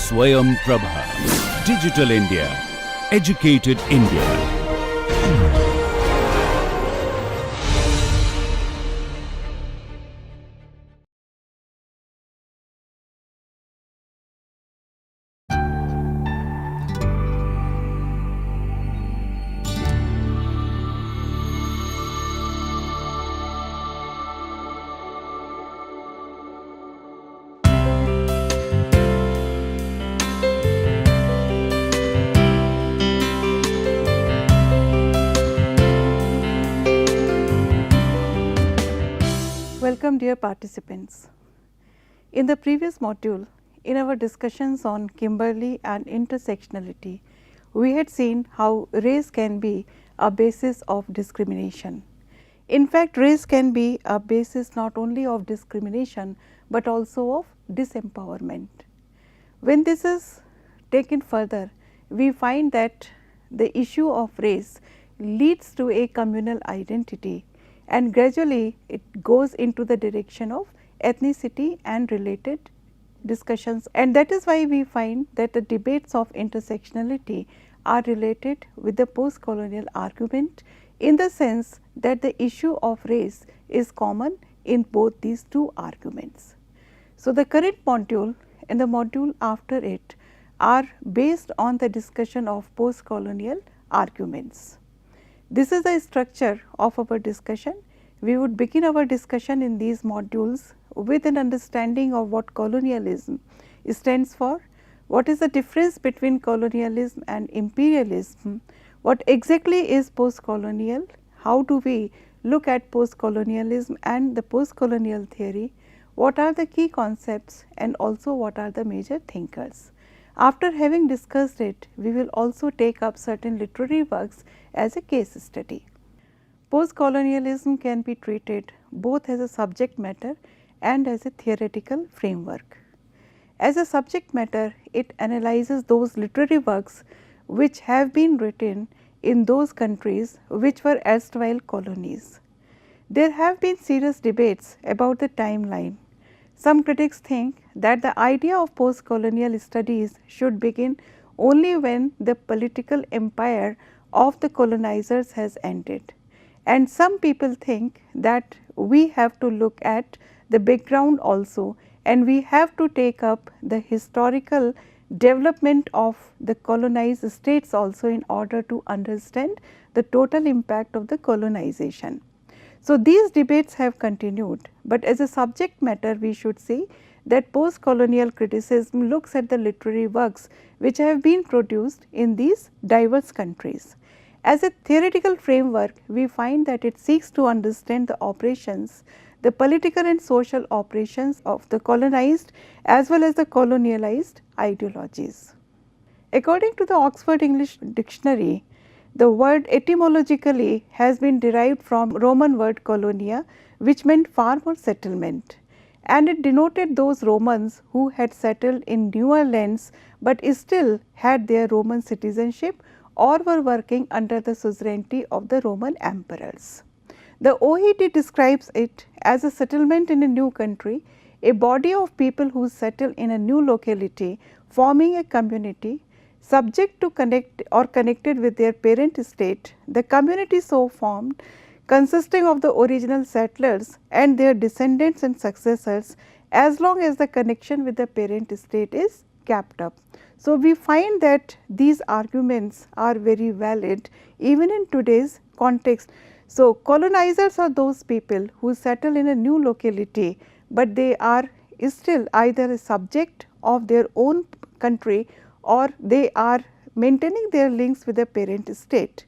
Swayam Prabha. Digital India. Educated India. Welcome dear participants. In the previous module, in our discussions on Kimberley and intersectionality, we had seen how race can be a basis of discrimination. In fact, race can be a basis not only of discrimination, but also of disempowerment. When this is taken further, we find that the issue of race leads to a communal identity, and gradually it goes into the direction of ethnicity and related discussions, and that is why we find that the debates of intersectionality are related with the post-colonial argument, in the sense that the issue of race is common in both these two arguments. So, the current module and the module after it are based on the discussion of post-colonial arguments. This is the structure of our discussion. We would begin our discussion in these modules with an understanding of what colonialism stands for, what is the difference between colonialism and imperialism, what exactly is post-colonial, how do we look at post-colonialism and the post-colonial theory, what are the key concepts, and also what are the major thinkers. After having discussed it, we will also take up certain literary works as a case study. Post-colonialism can be treated both as a subject matter and as a theoretical framework. As a subject matter, it analyzes those literary works which have been written in those countries which were erstwhile colonies. There have been serious debates about the timeline. Some critics think that the idea of post-colonial studies should begin only when the political empire of the colonizers has ended, and some people think that we have to look at the background also, and we have to take up the historical development of the colonized states also in order to understand the total impact of the colonization. So, these debates have continued, but as a subject matter we should say that post-colonial criticism looks at the literary works which have been produced in these diverse countries. As a theoretical framework, we find that it seeks to understand the operations, the political and social operations of the colonized as well as the colonialized ideologies. According to the Oxford English Dictionary, the word etymologically has been derived from Roman word colonia, which meant farm or settlement, and it denoted those Romans who had settled in newer lands, but still had their Roman citizenship or were working under the suzerainty of the Roman emperors. The OED describes it as a settlement in a new country, a body of people who settle in a new locality, forming a community subject to connect or connected with their parent state. The community so formed, consisting of the original settlers and their descendants and successors, as long as the connection with the parent state is kept up. So, we find that these arguments are very valid even in today's context. So, colonizers are those people who settle in a new locality, but they are still either a subject of their own country or they are maintaining their links with the parent state.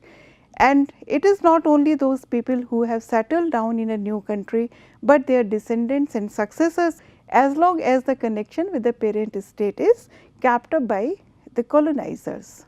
And it is not only those people who have settled down in a new country, but their descendants and successors, as long as the connection with the parent state is kept up by the colonizers.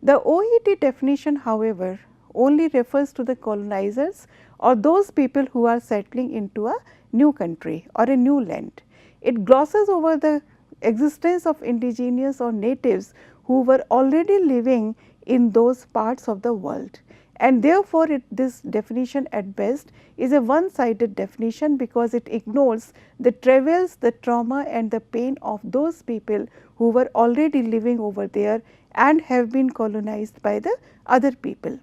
The OED definition, however, only refers to the colonizers or those people who are settling into a new country or a new land. It glosses over the existence of indigenous or natives who were already living in those parts of the world, and therefore, this definition at best is a one-sided definition, because it ignores the travails, the trauma and the pain of those people who were already living over there and have been colonized by the other people.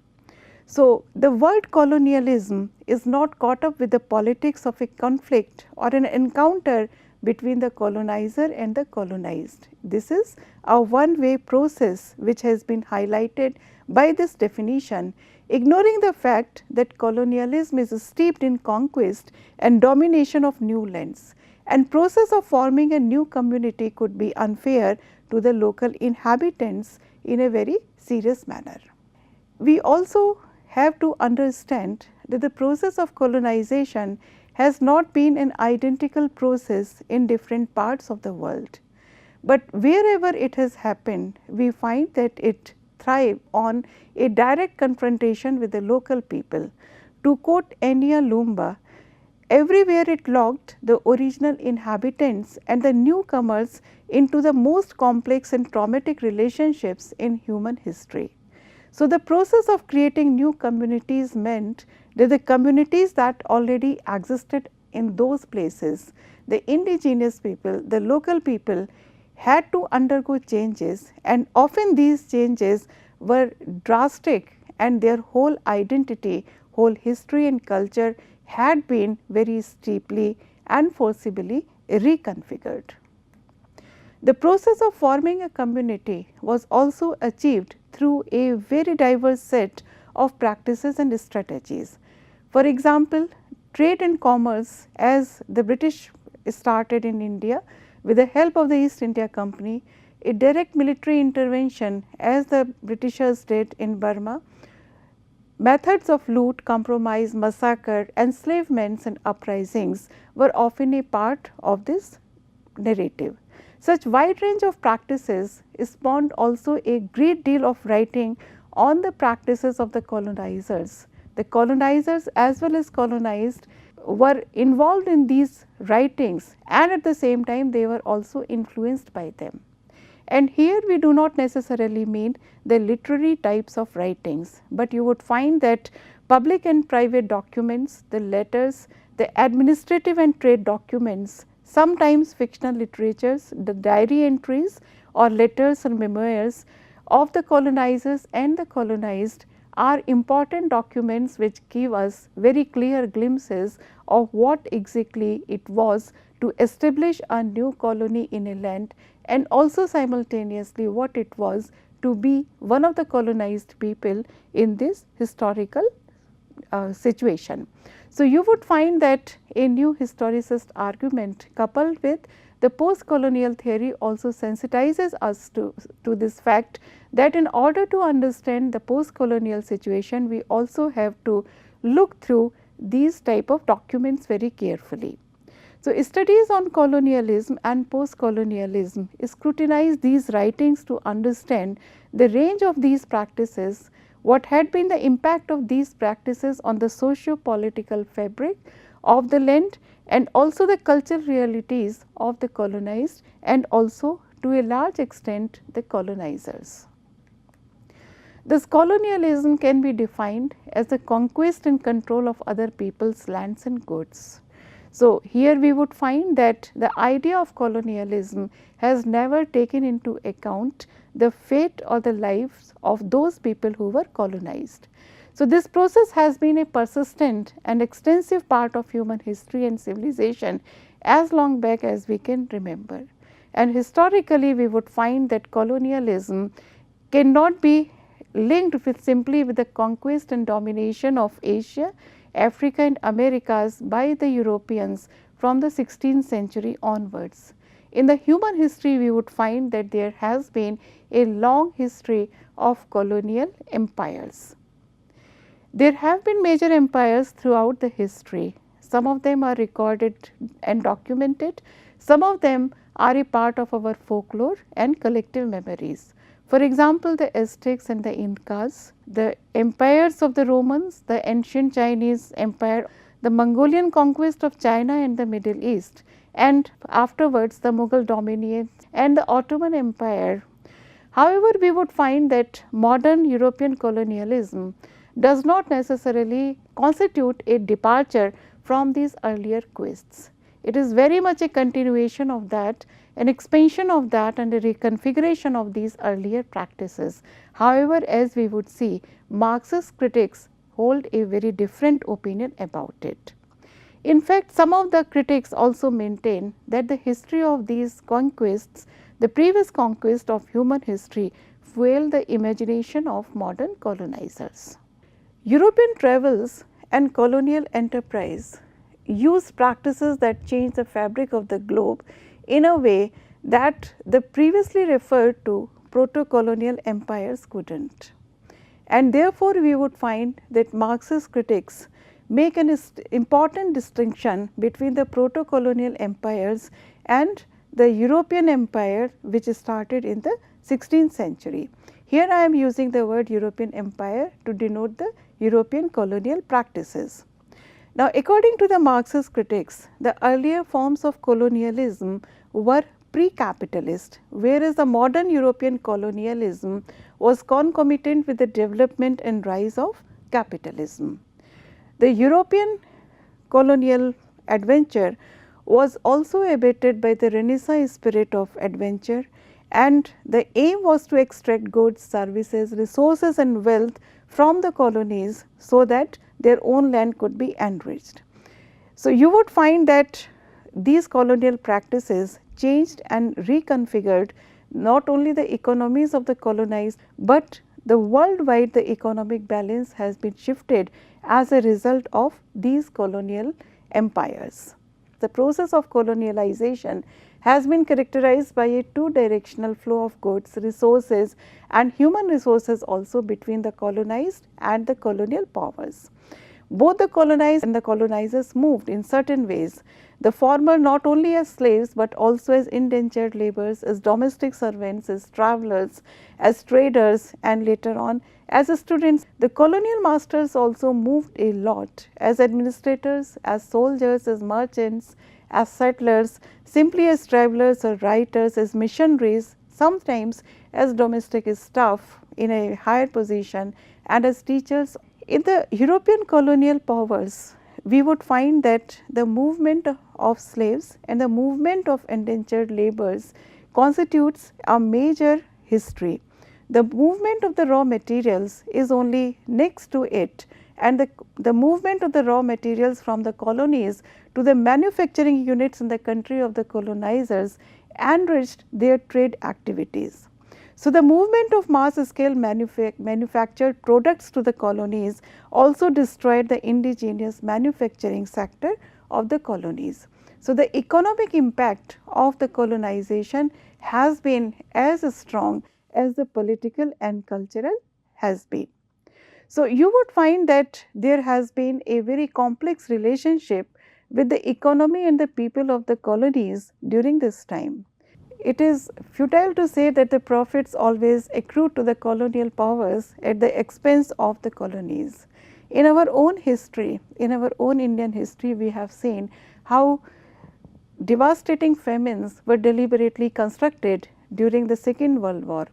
So, the word colonialism is not caught up with the politics of a conflict or an encounter between the colonizer and the colonized. This is a one-way process which has been highlighted by this definition, ignoring the fact that colonialism is steeped in conquest and domination of new lands, and process of forming a new community could be unfair to the local inhabitants in a very serious manner. We also have to understand that the process of colonization has not been an identical process in different parts of the world, but wherever it has happened, we find that it thrive on a direct confrontation with the local people. To quote Enya Lumba, everywhere it locked the original inhabitants and the newcomers into the most complex and traumatic relationships in human history. So, the process of creating new communities meant that the communities that already existed in those places, the indigenous people, the local people had to undergo changes, and often these changes were drastic, and their whole identity, whole history and culture had been very steeply and forcibly reconfigured. The process of forming a community was also achieved through a very diverse set of practices and strategies. For example, trade and commerce, as the British started in India with the help of the East India Company, a direct military intervention as the Britishers did in Burma, methods of loot, compromise, massacre, enslavements and uprisings were often a part of this narrative. Such wide range of practices spawned also a great deal of writing on the practices of the colonizers. The colonizers as well as colonized were involved in these writings, and at the same time they were also influenced by them. And here we do not necessarily mean the literary types of writings, but you would find that public and private documents, the letters, the administrative and trade documents, sometimes fictional literatures, the diary entries or letters or memoirs of the colonizers and the colonized are important documents which give us very clear glimpses of what exactly it was to establish a new colony in a land, and also simultaneously what it was to be one of the colonized people in this historical situation. So, you would find that a new historicist argument coupled with the post-colonial theory also sensitizes us to this fact that in order to understand the post-colonial situation, we also have to look through these type of documents very carefully. So, studies on colonialism and post-colonialism scrutinize these writings to understand the range of these practices, what had been the impact of these practices on the socio-political fabric of the land, and also the cultural realities of the colonized, and also to a large extent the colonizers. This colonialism can be defined as the conquest and control of other people's lands and goods. So, here we would find that the idea of colonialism has never taken into account the fate or the lives of those people who were colonized. So, this process has been a persistent and extensive part of human history and civilization as long back as we can remember. And historically, we would find that colonialism cannot be linked with simply with the conquest and domination of Asia, Africa and Americas by the Europeans from the 16th century onwards. In the human history, we would find that there has been a long history of colonial empires. There have been major empires throughout the history. Some of them are recorded and documented, some of them are a part of our folklore and collective memories. For example, the Aztecs and the Incas, the empires of the Romans, the ancient Chinese empire, the Mongolian conquest of China and the Middle East, and afterwards the Mughal dominion and the Ottoman Empire. However, we would find that modern European colonialism does not necessarily constitute a departure from these earlier quests. It is very much a continuation of that, an expansion of that and a reconfiguration of these earlier practices. However, as we would see, Marxist critics hold a very different opinion about it. In fact, some of the critics also maintain that the history of these conquests, the previous conquest of human history, fueled the imagination of modern colonizers. European travels and colonial enterprise used practices that changed the fabric of the globe in a way that the previously referred to proto-colonial empires could not. And therefore, we would find that Marxist critics make an important distinction between the proto-colonial empires and the European empire which started in the 16th century. Here I am using the word European empire to denote the European colonial practices. Now, according to the Marxist critics, the earlier forms of colonialism were pre-capitalist, whereas the modern European colonialism was concomitant with the development and rise of capitalism. The European colonial adventure was also abetted by the Renaissance spirit of adventure, and the aim was to extract goods, services, resources and wealth from the colonies so that their own land could be enriched. So, you would find that these colonial practices changed and reconfigured not only the economies of the colonized, but the worldwide the economic balance has been shifted as a result of these colonial empires. The process of colonialization has been characterized by a two-directional flow of goods, resources and human resources also between the colonized and the colonial powers. Both the colonized and the colonizers moved in certain ways, the former not only as slaves, but also as indentured laborers, as domestic servants, as travelers, as traders and later on as students. The colonial masters also moved a lot as administrators, as soldiers, as merchants, as settlers, simply as travelers or writers, as missionaries, sometimes as domestic staff in a higher position and as teachers. In the European colonial powers, we would find that the movement of slaves and the movement of indentured laborers constitutes a major history. The movement of the raw materials is only next to it, and the movement of the raw materials from the colonies to the manufacturing units in the country of the colonizers enriched their trade activities. So, the movement of mass scale manufactured products to the colonies also destroyed the indigenous manufacturing sector of the colonies. So, the economic impact of the colonization has been as strong as the political and cultural has been. So, you would find that there has been a very complex relationship with the economy and the people of the colonies during this time. It is futile to say that the profits always accrued to the colonial powers at the expense of the colonies. In our own history, in our own Indian history, we have seen how devastating famines were deliberately constructed during the Second World War.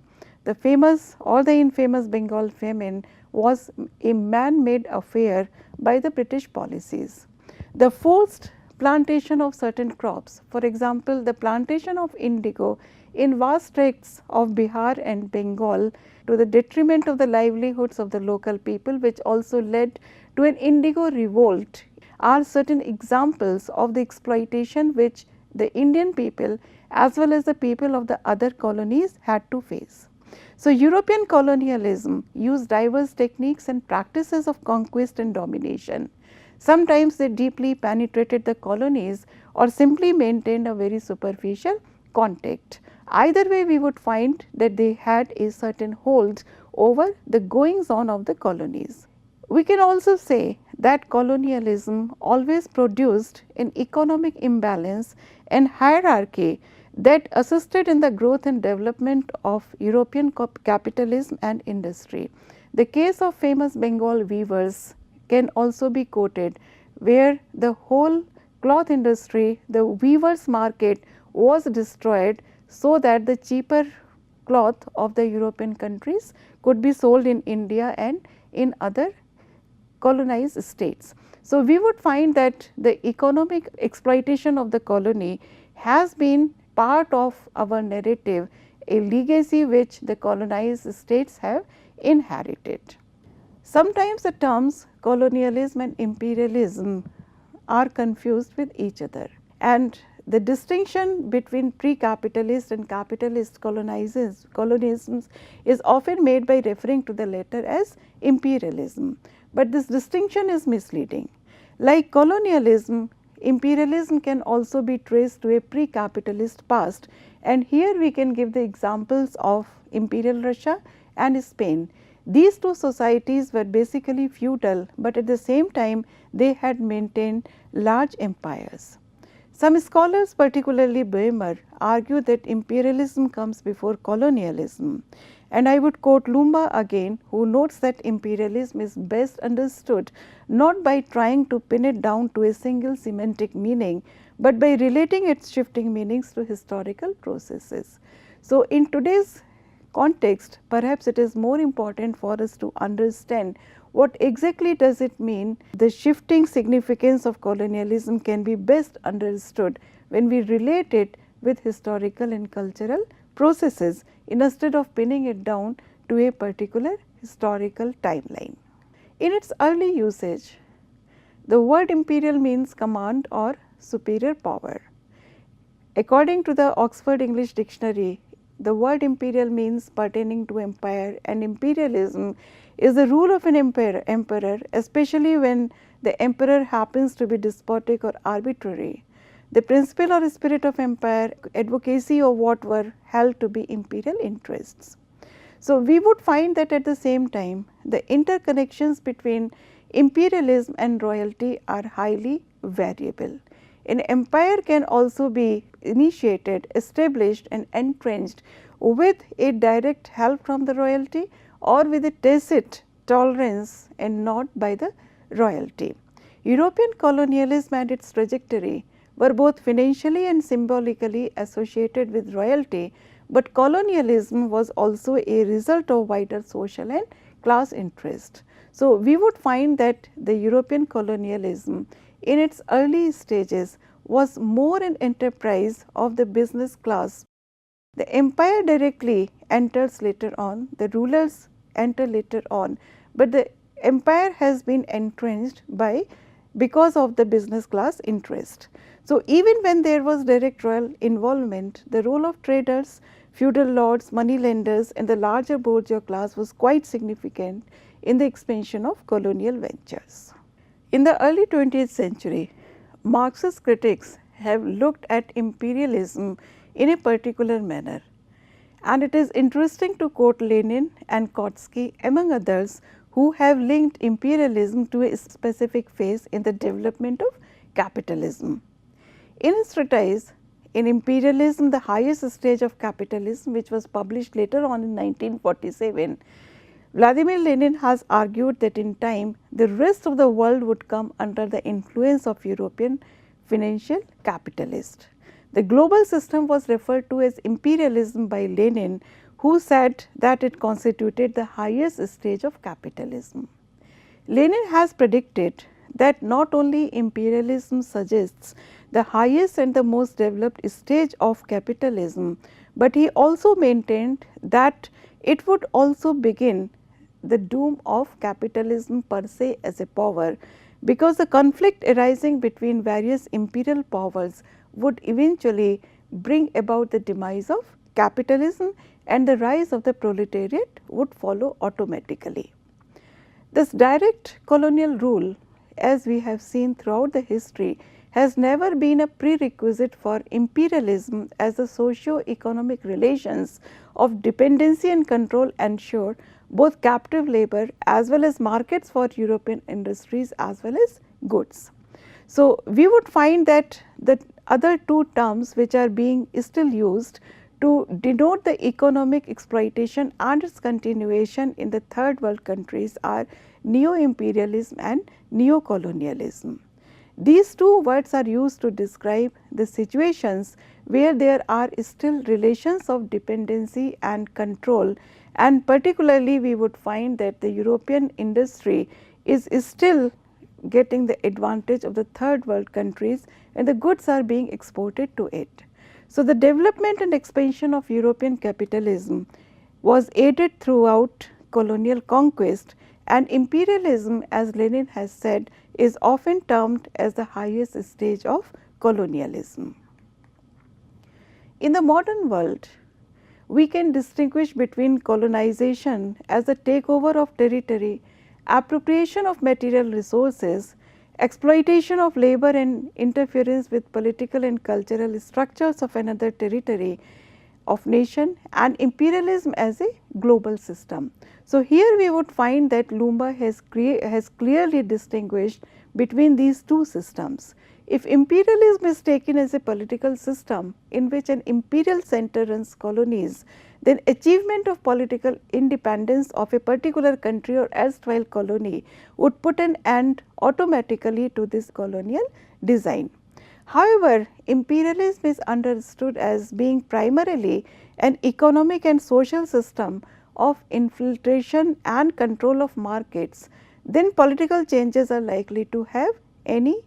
The famous or the infamous Bengal famine was a man-made affair by the British policies. The forced plantation of certain crops, for example, the plantation of indigo in vast tracts of Bihar and Bengal to the detriment of the livelihoods of the local people, which also led to an indigo revolt, are certain examples of the exploitation which the Indian people as well as the people of the other colonies had to face. So, European colonialism used diverse techniques and practices of conquest and domination. Sometimes they deeply penetrated the colonies or simply maintained a very superficial contact. Either way, we would find that they had a certain hold over the goings on of the colonies. We can also say that colonialism always produced an economic imbalance and hierarchy that assisted in the growth and development of European capitalism and industry. The case of famous Bengal weavers can also be quoted, where the whole cloth industry, the weavers market was destroyed so that the cheaper cloth of the European countries could be sold in India and in other colonized states. So, we would find that the economic exploitation of the colony has been part of our narrative, a legacy which the colonized states have inherited. Sometimes the terms colonialism and imperialism are confused with each other, and the distinction between pre-capitalist and capitalist colonialisms is often made by referring to the latter as imperialism, but this distinction is misleading. Like colonialism, imperialism can also be traced to a pre-capitalist past, and here we can give the examples of Imperial Russia and Spain. These two societies were basically feudal, but at the same time they had maintained large empires. Some scholars, particularly Boehmer, argue that imperialism comes before colonialism, and I would quote Lumba again, who notes that imperialism is best understood not by trying to pin it down to a single semantic meaning, but by relating its shifting meanings to historical processes. So, in today's context, perhaps it is more important for us to understand what exactly does it mean. The shifting significance of colonialism can be best understood when we relate it with historical and cultural processes instead of pinning it down to a particular historical timeline. In its early usage, the word imperial means command or superior power. According to the Oxford English Dictionary, the word imperial means pertaining to empire, and imperialism is the rule of an emperor, especially when the emperor happens to be despotic or arbitrary. The principle or spirit of empire, advocacy of what were held to be imperial interests. So, we would find that at the same time the interconnections between imperialism and royalty are highly variable. An empire can also be initiated, established and entrenched with a direct help from the royalty or with a tacit tolerance and not by the royalty. European colonialism and its trajectory were both financially and symbolically associated with royalty, but colonialism was also a result of wider social and class interest. So, we would find that the European colonialism in its early stages was more an enterprise of the business class. The empire directly enters later on, the rulers enter later on, but the empire has been entrenched because of the business class interest. So, even when there was direct royal involvement, the role of traders, feudal lords, money lenders and the larger bourgeois class was quite significant in the expansion of colonial ventures. In the early 20th century, Marxist critics have looked at imperialism in a particular manner, and it is interesting to quote Lenin and Kautsky among others, who have linked imperialism to a specific phase in the development of capitalism. In his treatise, In Imperialism, the Highest Stage of Capitalism, which was published later on in 1947, Vladimir Lenin has argued that in time the rest of the world would come under the influence of European financial capitalists. The global system was referred to as imperialism by Lenin, who said that it constituted the highest stage of capitalism. Lenin has predicted that not only imperialism suggests the highest and the most developed stage of capitalism, but he also maintained that it would also begin the doom of capitalism per se as a power, because the conflict arising between various imperial powers would eventually bring about the demise of capitalism, and the rise of the proletariat would follow automatically. This direct colonial rule, as we have seen throughout the history, has never been a prerequisite for imperialism, as the socio-economic relations of dependency and control ensure both captive labor as well as markets for European industries as well as goods. So, we would find that the other two terms which are being still used to denote the economic exploitation and its continuation in the third world countries are neo-imperialism and neo-colonialism. These two words are used to describe the situations where there are still relations of dependency and control, and particularly we would find that the European industry is still getting the advantage of the third world countries, and the goods are being exported to it. So, the development and expansion of European capitalism was aided throughout colonial conquest, and imperialism, as Lenin has said, is often termed as the highest stage of colonialism. In the modern world, we can distinguish between colonization as the takeover of territory, appropriation of material resources, exploitation of labor and interference with political and cultural structures of another territory of nation, and imperialism as a global system. So, here we would find that Lumba has clearly distinguished between these two systems. If imperialism is taken as a political system in which an imperial center runs colonies, then achievement of political independence of a particular country or erstwhile colony would put an end automatically to this colonial design. However, imperialism is understood as being primarily an economic and social system of infiltration and control of markets, then political changes are likely to have any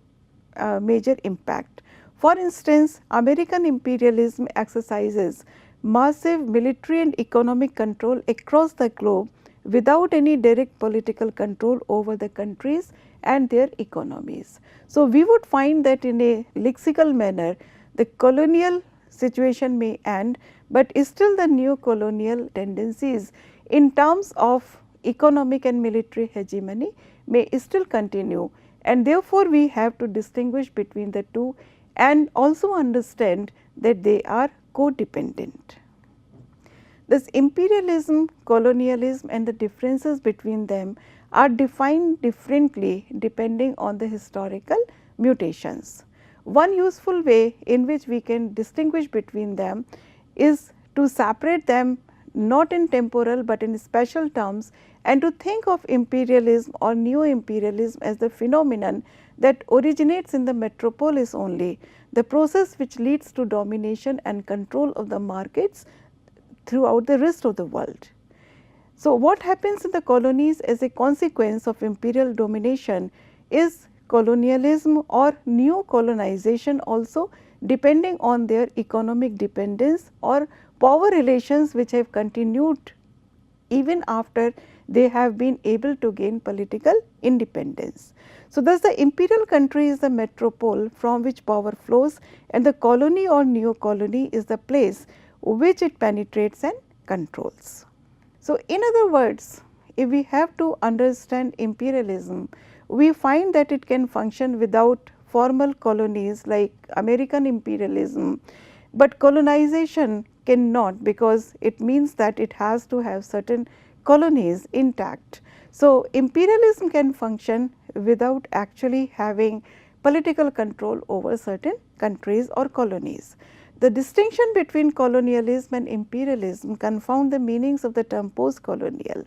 major impact. For instance, American imperialism exercises massive military and economic control across the globe without any direct political control over the countries and their economies. So, we would find that in a lexical manner the colonial situation may end, but still the new colonial tendencies in terms of economic and military hegemony may still continue, and therefore, we have to distinguish between the two and also understand that they are codependent. This imperialism, colonialism and the differences between them are defined differently depending on the historical mutations. One useful way in which we can distinguish between them is to separate them not in temporal, but in special terms, and to think of imperialism or neo-imperialism as the phenomenon that originates in the metropolis only, the process which leads to domination and control of the markets throughout the rest of the world. So, what happens in the colonies as a consequence of imperial domination is colonialism or neo-colonization also, depending on their economic dependence or power relations which have continued even after they have been able to gain political independence. So, thus the imperial country is the metropole from which power flows, and the colony or neo-colony is the place which it penetrates and controls. So, in other words, if we have to understand imperialism, we find that it can function without formal colonies like American imperialism, but colonization cannot, because it means that it has to have certain colonies intact. So, imperialism can function without actually having political control over certain countries or colonies. The distinction between colonialism and imperialism confound the meanings of the term post-colonial.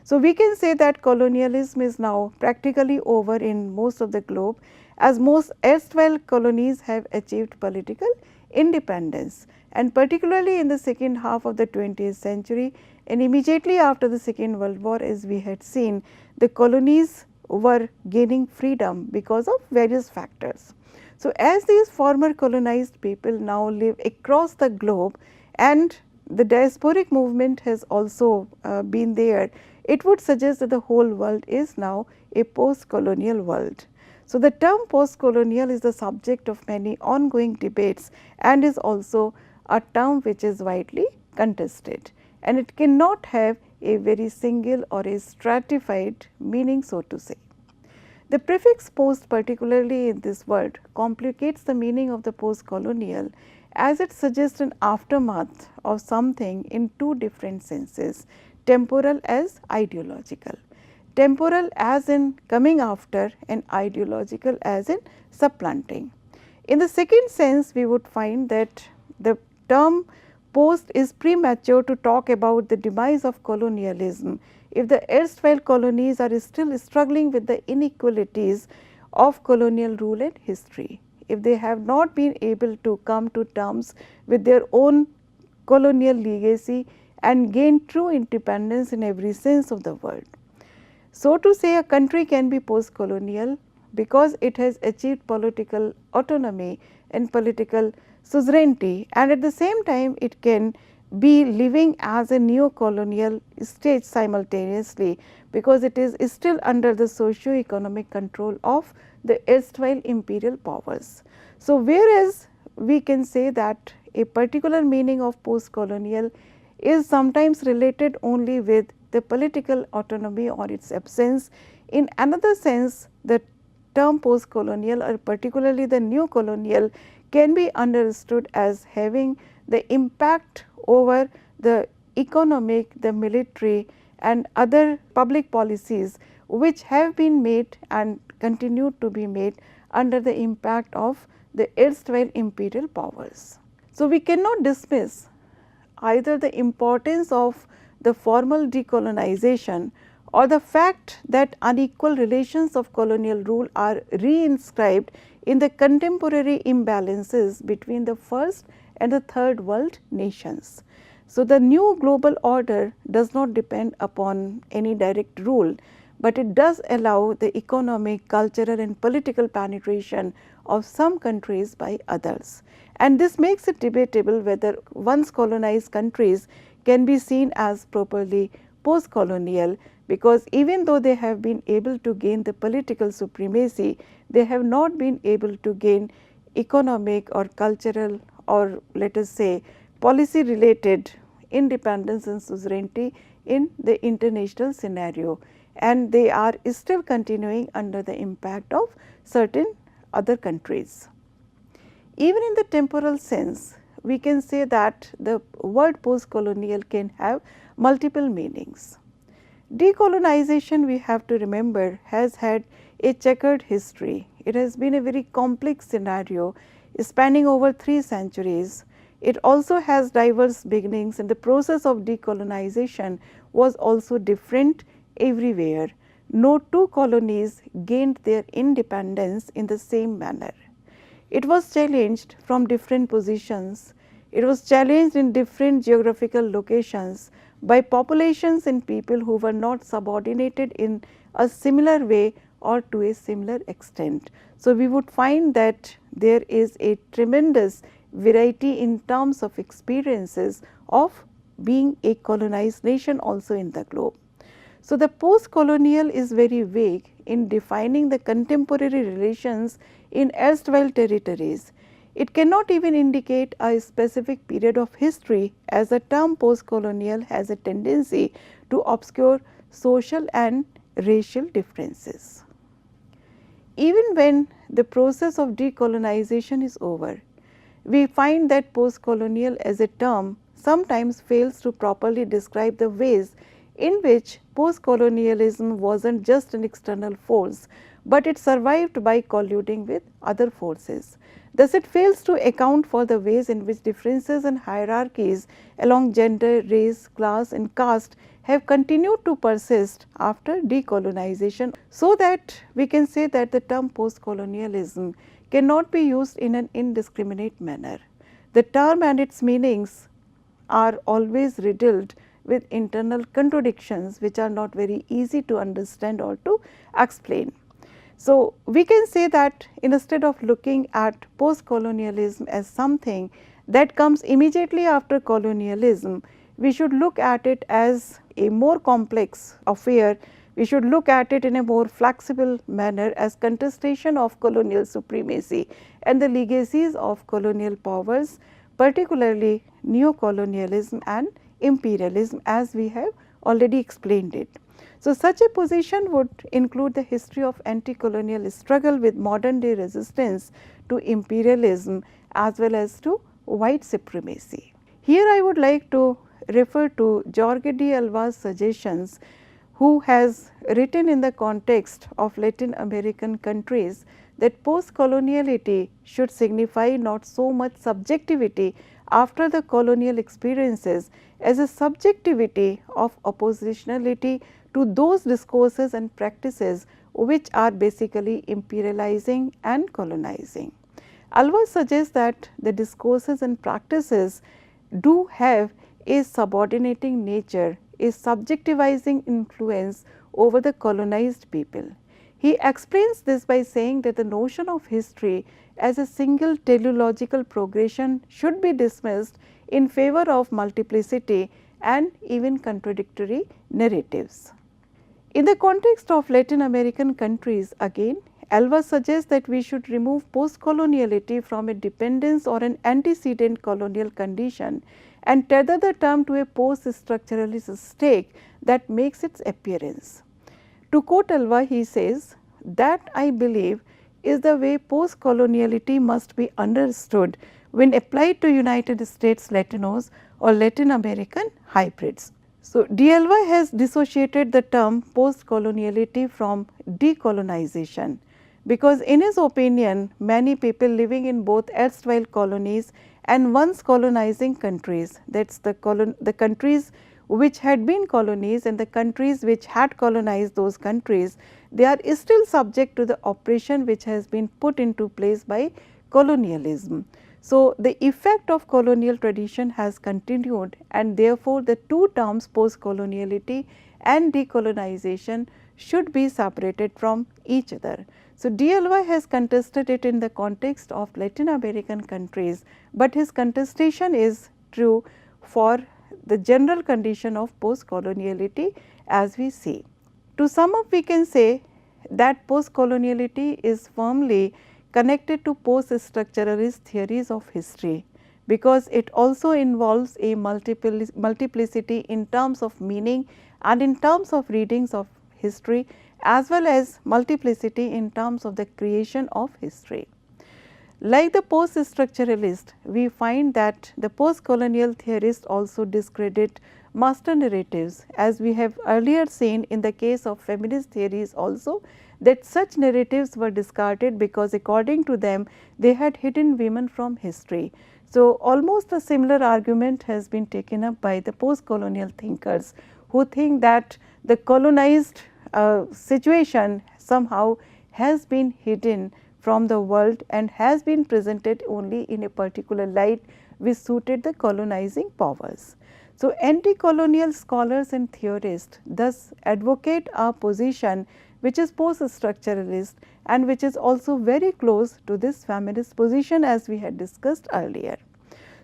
So, we can say that colonialism is now practically over in most of the globe, as most erstwhile colonies have achieved political independence, and particularly in the second half of the 20th century and immediately after the Second World War, as we had seen, the colonies were gaining freedom because of various factors. So, as these former colonized people now live across the globe and the diasporic movement has also been there, it would suggest that the whole world is now a post-colonial world. So, the term post-colonial is the subject of many ongoing debates and is also a term which is widely contested, and it cannot have a very single or a stratified meaning, so to say. The prefix post, particularly in this word, complicates the meaning of the post-colonial, as it suggests an aftermath of something in two different senses, temporal as ideological. Temporal as in coming after, and ideological as in supplanting. In the second sense, we would find that the term post is premature to talk about the demise of colonialism if the erstwhile colonies are still struggling with the inequalities of colonial rule and history, if they have not been able to come to terms with their own colonial legacy and gain true independence in every sense of the word. So to say, a country can be post-colonial because it has achieved political autonomy and political sovereignty, and at the same time it can be living as a neo-colonial state simultaneously, because it is still under the socio-economic control of the erstwhile imperial powers. So, whereas we can say that a particular meaning of post-colonial is sometimes related only with the political autonomy or its absence. In another sense, the term post-colonial or particularly the new colonial can be understood as having the impact over the economic, the military and other public policies which have been made and continue to be made under the impact of the erstwhile imperial powers. So, we cannot dismiss either the importance of the formal decolonization or the fact that unequal relations of colonial rule are reinscribed in the contemporary imbalances between the first and the third world nations. So, the new global order does not depend upon any direct rule, but it does allow the economic, cultural and political penetration of some countries by others. And this makes it debatable whether once colonized countries can be seen as properly post-colonial, because even though they have been able to gain the political supremacy, they have not been able to gain economic or cultural or let us say policy related independence and sovereignty in the international scenario, and they are still continuing under the impact of certain other countries. Even in the temporal sense, we can say that the word post-colonial can have multiple meanings. Decolonization, we have to remember, has had a checkered history. It has been a very complex scenario spanning over 3 centuries. It also has diverse beginnings, and the process of decolonization was also different everywhere. No two colonies gained their independence in the same manner. It was challenged from different positions. It was challenged in different geographical locations by populations and people who were not subordinated in a similar way or to a similar extent. So, we would find that there is a tremendous variety in terms of experiences of being a colonized nation also in the globe. So, the post-colonial is very vague in defining the contemporary relations in erstwhile territories. It cannot even indicate a specific period of history, as the term post-colonial has a tendency to obscure social and racial differences. Even when the process of decolonization is over, we find that post-colonial as a term sometimes fails to properly describe the ways in which post-colonialism was not just an external force, but it survived by colluding with other forces. Thus, it fails to account for the ways in which differences and hierarchies along gender, race, class and caste have continued to persist after decolonization, so that we can say that the term post-colonialism cannot be used in an indiscriminate manner. The term and its meanings are always riddled with internal contradictions which are not very easy to understand or to explain. So, we can say that instead of looking at post-colonialism as something that comes immediately after colonialism, we should look at it as a more complex affair. We should look at it in a more flexible manner as contestation of colonial supremacy and the legacies of colonial powers, particularly neo-colonialism and imperialism, as we have already explained it. So, such a position would include the history of anti-colonial struggle with modern day resistance to imperialism as well as to white supremacy. Here I would like to refer to Jorge de Alva's suggestions, who has written in the context of Latin American countries that post-coloniality should signify not so much subjectivity after the colonial experiences as a subjectivity of oppositionality to those discourses and practices which are basically imperializing and colonizing. Alva suggests that the discourses and practices do have a subordinating nature, a subjectivizing influence over the colonized people. He explains this by saying that the notion of history as a single teleological progression should be dismissed in favor of multiplicity and even contradictory narratives. In the context of Latin American countries, again, Alva suggests that we should remove post-coloniality from a dependence or an antecedent colonial condition and tether the term to a post-structuralist stake that makes its appearance. To quote Alva, he says, "That I believe is the way post-coloniality must be understood when applied to United States Latinos or Latin American hybrids." So, De Alva has dissociated the term post-coloniality from decolonization, because in his opinion many people living in both erstwhile colonies and once colonizing countries, that is the countries which had been colonies and the countries which had colonized those countries, they are still subject to the oppression which has been put into place by colonialism. So, the effect of colonial tradition has continued, and therefore, the two terms post-coloniality and decolonization should be separated from each other. So, De Alva has contested it in the context of Latin American countries, but his contestation is true for the general condition of post-coloniality as we see. To sum up, we can say that post-coloniality is firmly connected to post-structuralist theories of history, because it also involves a multiplicity in terms of meaning and in terms of readings of history, as well as multiplicity in terms of the creation of history. Like the post-structuralist, we find that the post-colonial theorists also discredit master narratives, as we have earlier seen in the case of feminist theories also, that such narratives were discarded because according to them they had hidden women from history. So, almost a similar argument has been taken up by the post-colonial thinkers, who think that the colonized situation somehow has been hidden from the world and has been presented only in a particular light which suited the colonizing powers. So, anti-colonial scholars and theorists thus advocate a position which is post-structuralist and which is also very close to this feminist position as we had discussed earlier.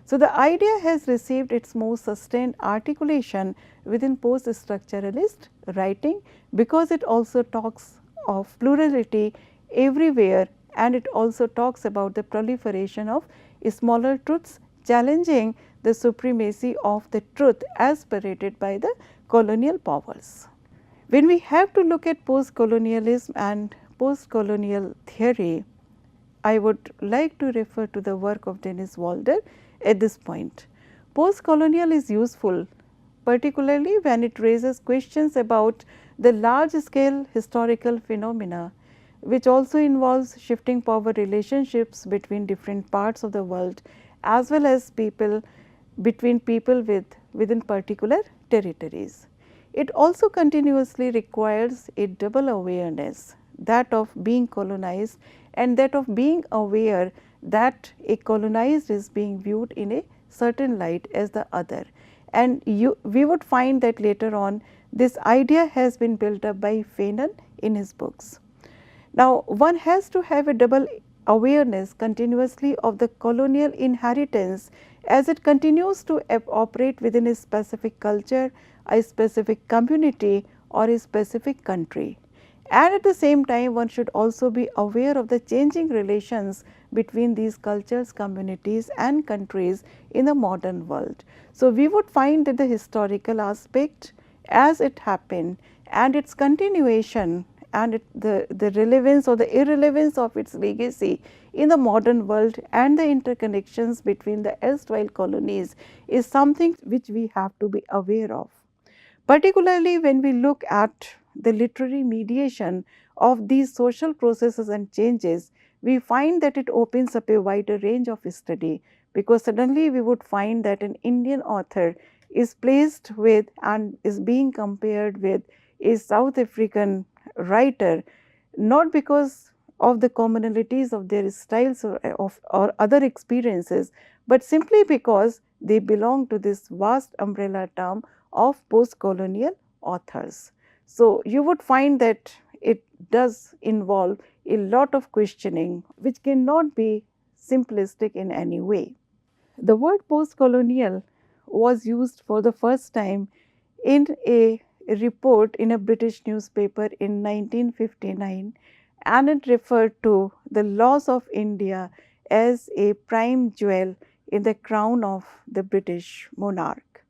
So, the idea has received its most sustained articulation within post-structuralist writing, because it also talks of plurality everywhere, and it also talks about the proliferation of smaller truths challenging the supremacy of the truth as paraded by the colonial powers. When we have to look at post-colonialism and post-colonial theory, I would like to refer to the work of Dennis Walder at this point. Post-colonial is useful, particularly when it raises questions about the large scale historical phenomena, which also involves shifting power relationships between different parts of the world, as well as between people within particular territories. It also continuously requires a double awareness, that of being colonized and that of being aware that a colonized is being viewed in a certain light as the other. And we would find that later on this idea has been built up by Fanon in his books. Now, one has to have a double awareness continuously of the colonial inheritance as it continues to operate within a specific culture, a specific community or a specific country. And at the same time, one should also be aware of the changing relations between these cultures, communities and countries in the modern world. So, we would find that the historical aspect as it happened and its continuation and the relevance or the irrelevance of its legacy in the modern world and the interconnections between the erstwhile colonies is something which we have to be aware of. Particularly when we look at the literary mediation of these social processes and changes, we find that it opens up a wider range of study, because suddenly we would find that an Indian author is placed with and is being compared with a South African writer, not because of the commonalities of their styles or other experiences, but simply because they belong to this vast umbrella term of post-colonial authors. So, you would find that it does involve a lot of questioning which cannot be simplistic in any way. The word post-colonial was used for the first time in a report in a British newspaper in 1959, and it referred to the loss of India as a prime jewel in the crown of the British monarch.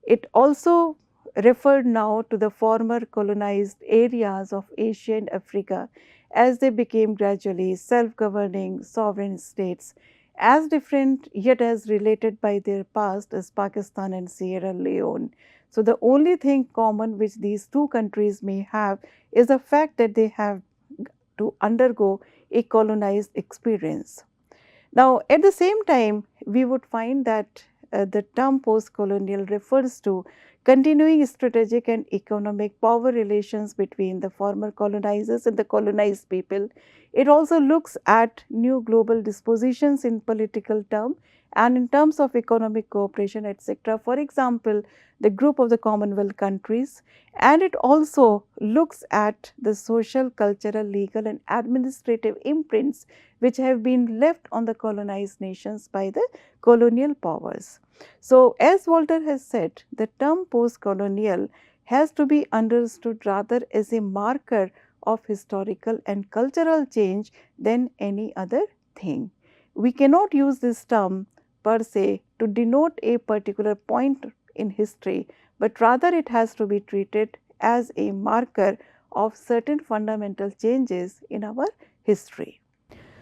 It also referred now to the former colonized areas of Asia and Africa as they became gradually self-governing sovereign states, as different yet as related by their past as Pakistan and Sierra Leone. So, the only thing common which these two countries may have is the fact that they have to undergo a colonized experience. Now, at the same time, we would find that the term post-colonial refers to continuing strategic and economic power relations between the former colonizers and the colonized people. It also looks at new global dispositions in political terms and in terms of economic cooperation, etc. For example, the group of the Commonwealth countries, and it also looks at the social, cultural, legal and administrative imprints which have been left on the colonized nations by the colonial powers. So, as Walter has said, the term post-colonial has to be understood rather as a marker of historical and cultural change than any other thing. We cannot use this term per se to denote a particular point in history, but rather it has to be treated as a marker of certain fundamental changes in our history.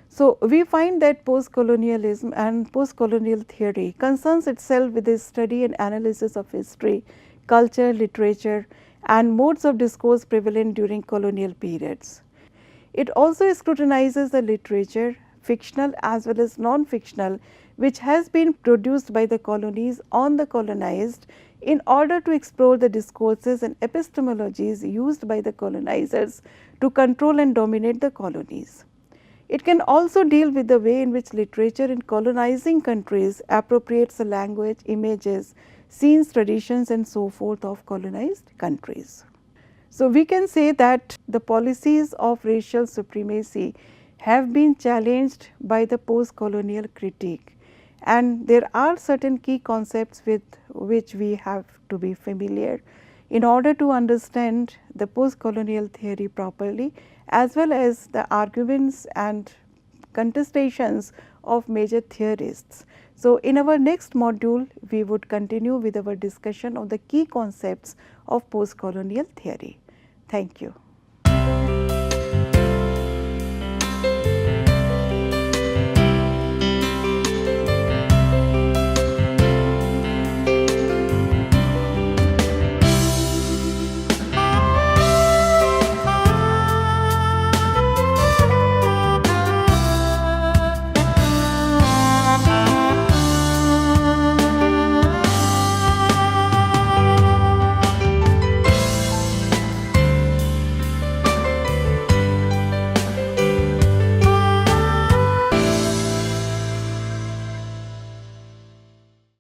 So, we find that post-colonialism and post-colonial theory concerns itself with the study and analysis of history, culture, literature and modes of discourse prevalent during colonial periods. It also scrutinizes the literature, fictional as well as non-fictional, which has been produced by the colonies on the colonized in order to explore the discourses and epistemologies used by the colonizers to control and dominate the colonies. It can also deal with the way in which literature in colonizing countries appropriates the language, images, scenes, traditions and so forth of colonized countries. So, we can say that the policies of racial supremacy have been challenged by the post-colonial critique, and there are certain key concepts with which we have to be familiar in order to understand the post-colonial theory properly, as well as the arguments and contestations of major theorists. So, in our next module, we would continue with our discussion of the key concepts of post-colonial theory. Thank you.